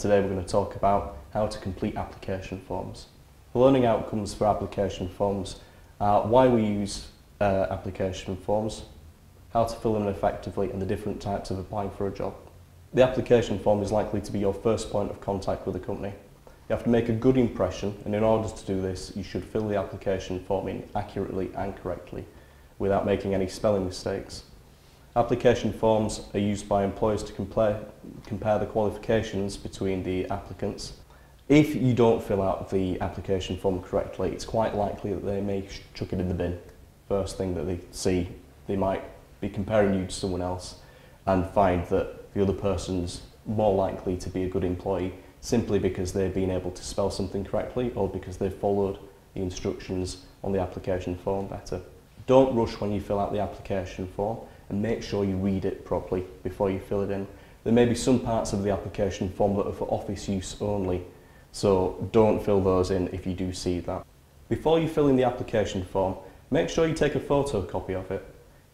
Today we're going to talk about how to complete application forms. The learning outcomes for application forms are why we use application forms, how to fill them effectively, and the different types of applying for a job. The application form is likely to be your first point of contact with a company. You have to make a good impression, and in order to do this you should fill the application form in accurately and correctly without making any spelling mistakes. Application forms are used by employers to compare the qualifications between the applicants. If you don't fill out the application form correctly, it's quite likely that they may chuck it in the bin. First thing that they see, they might be comparing you to someone else and find that the other person's more likely to be a good employee simply because they've been able to spell something correctly or because they've followed the instructions on the application form better. Don't rush when you fill out the application form, and make sure you read it properly before you fill it in. There may be some parts of the application form that are for office use only, so don't fill those in if you do see that. Before you fill in the application form, make sure you take a photocopy of it.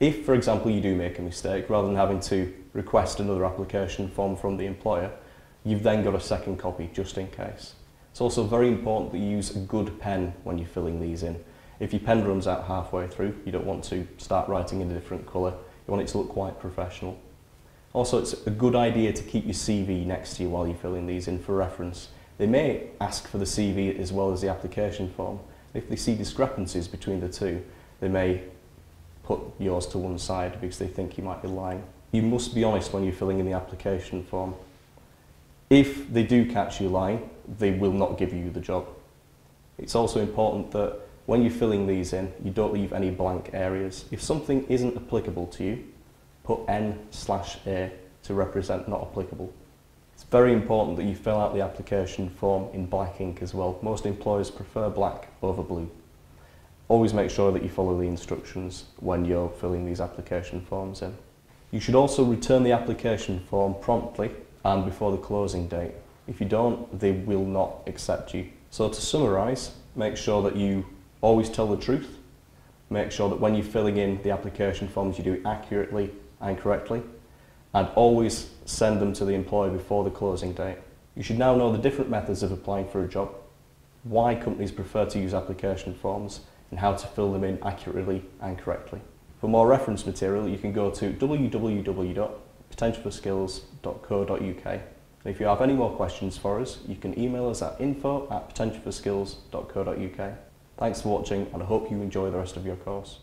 If, for example, you do make a mistake, rather than having to request another application form from the employer, you've then got a second copy just in case. It's also very important that you use a good pen when you're filling these in. If your pen runs out halfway through, you don't want to start writing in a different colour. You want it to look quite professional. Also, it's a good idea to keep your CV next to you while you're filling these in for reference. They may ask for the CV as well as the application form. If they see discrepancies between the two, they may put yours to one side because they think you might be lying. You must be honest when you're filling in the application form. If they do catch you lying, they will not give you the job. It's also important that when you're filling these in, you don't leave any blank areas. If something isn't applicable to you, put N/A to represent not applicable. It's very important that you fill out the application form in black ink as well. Most employers prefer black over blue. Always make sure that you follow the instructions when you're filling these application forms in. You should also return the application form promptly and before the closing date. If you don't, they will not accept you. So to summarise, make sure that you always tell the truth. Make sure that when you're filling in the application forms you do it accurately and correctly, and always send them to the employer before the closing date. You should now know the different methods of applying for a job, why companies prefer to use application forms, and how to fill them in accurately and correctly. For more reference material you can go to www.potential4skills.co.uk, and if you have any more questions for us you can email us at info@potential4skills.co.uk. Thanks for watching, and I hope you enjoy the rest of your course.